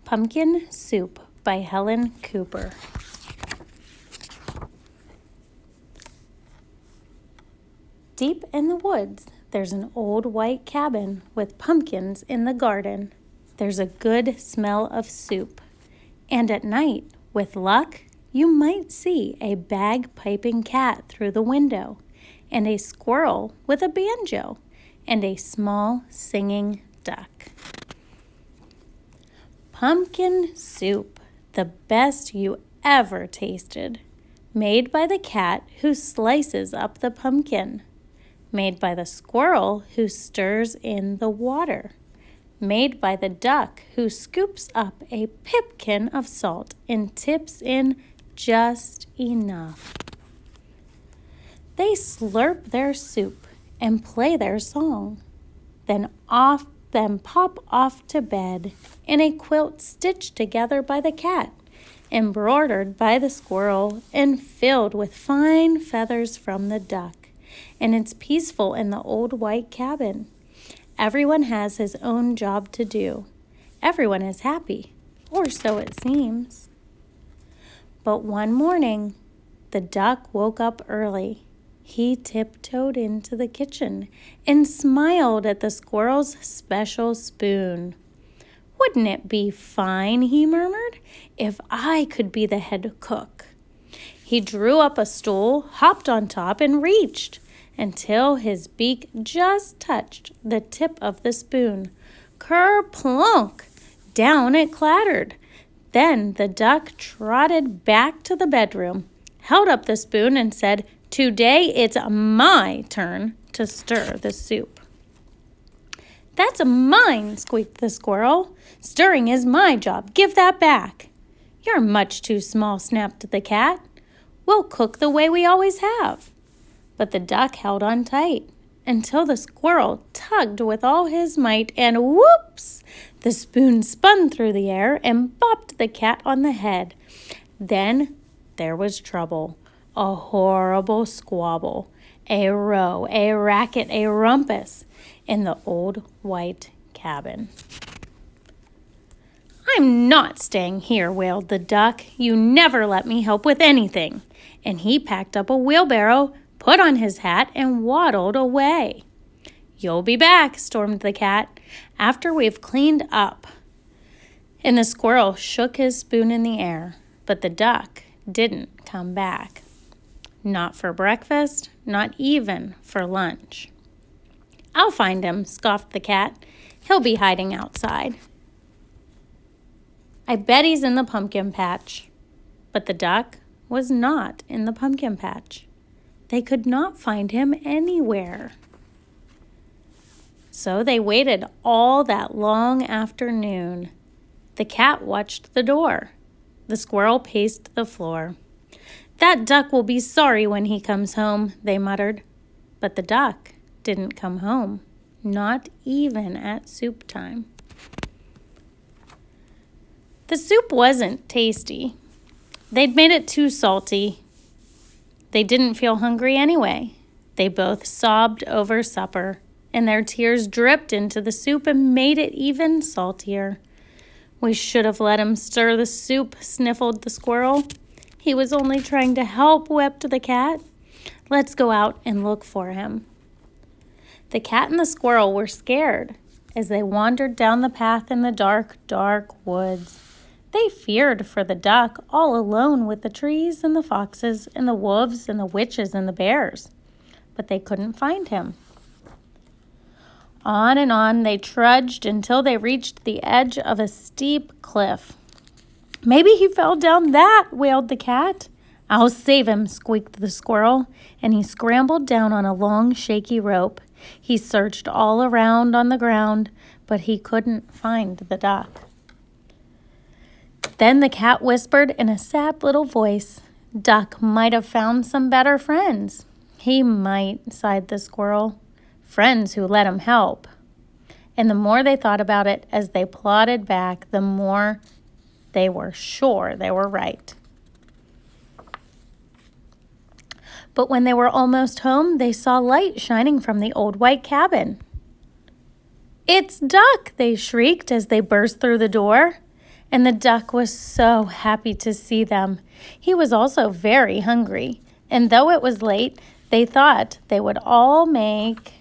Pumpkin Soup by Helen Cooper. Deep in the woods, there's an old white cabin with pumpkins in the garden. There's a good smell of soup. And at night, with luck, you might see a bagpiping cat through the window, and a squirrel with a banjo, and a small singing duck. Pumpkin soup, the best you ever tasted. Made by the cat who slices up the pumpkin. Made by the squirrel who stirs in the water. Made by the duck who scoops up a pipkin of salt and tips in just enough. They slurp their soup and play their song, then pop off to bed in a quilt stitched together by the cat, embroidered by the squirrel, and filled with fine feathers from the duck. And it's peaceful in the old white cabin. Everyone has his own job to do. Everyone is happy, or so it seems. But one morning, the duck woke up early. He tiptoed into the kitchen and smiled at the squirrel's special spoon. "Wouldn't it be fine," he murmured, "if I could be the head cook?" He drew up a stool, hopped on top, and reached until his beak just touched the tip of the spoon. Ker-plunk! Down it clattered. Then the duck trotted back to the bedroom, held up the spoon, and said, "Today it's my turn to stir the soup." "That's mine," squeaked the squirrel. "Stirring is my job. Give that back." "You're much too small," snapped the cat. "We'll cook the way we always have." But the duck held on tight until the squirrel tugged with all his might, and whoops! The spoon spun through the air and bopped the cat on the head. Then there was trouble. A horrible squabble, a row, a racket, a rumpus in the old white cabin. "I'm not staying here," wailed the duck. "You never let me help with anything." And he packed up a wheelbarrow, put on his hat, and waddled away. "You'll be back," stormed the cat, "after we've cleaned up." And the squirrel shook his spoon in the air, but the duck didn't come back. Not for breakfast, not even for lunch. "I'll find him," scoffed the cat. "He'll be hiding outside. I bet he's in the pumpkin patch." But the duck was not in the pumpkin patch. They could not find him anywhere. So they waited all that long afternoon. The cat watched the door. The squirrel paced the floor. "That duck will be sorry when he comes home," they muttered. But the duck didn't come home, not even at soup time. The soup wasn't tasty. They'd made it too salty. They didn't feel hungry anyway. They both sobbed over supper, and their tears dripped into the soup and made it even saltier. "We should have let him stir the soup," sniffled the squirrel. "He was only trying to help," wept the cat. "Let's go out and look for him." The cat and the squirrel were scared as they wandered down the path in the dark, dark woods. They feared for the duck, all alone with the trees and the foxes and the wolves and the witches and the bears. But they couldn't find him. On and on they trudged until they reached the edge of a steep cliff. "Maybe he fell down that," wailed the cat. "I'll save him," squeaked the squirrel, and he scrambled down on a long, shaky rope. He searched all around on the ground, but he couldn't find the duck. Then the cat whispered in a sad little voice, "Duck might have found some better friends." "He might," sighed the squirrel. "Friends who let him help." And the more they thought about it as they plodded back, the more they were sure they were right. But when they were almost home, they saw light shining from the old white cabin. "It's Duck!" they shrieked as they burst through the door. and the duck was so happy to see them. He was also very hungry, and though it was late, they thought they would all make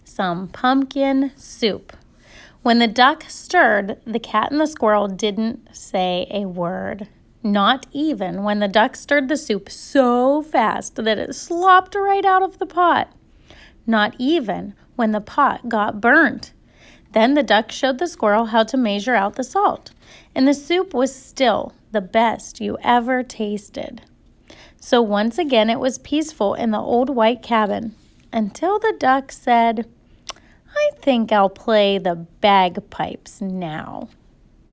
some pumpkin soup. When the duck stirred, the cat and the squirrel didn't say a word. Not even when the duck stirred the soup so fast that it slopped right out of the pot. Not even when the pot got burnt. Then the duck showed the squirrel how to measure out the salt, and the soup was still the best you ever tasted. So once again it was peaceful in the old white cabin, until the duck said, "I think I'll play the bagpipes now."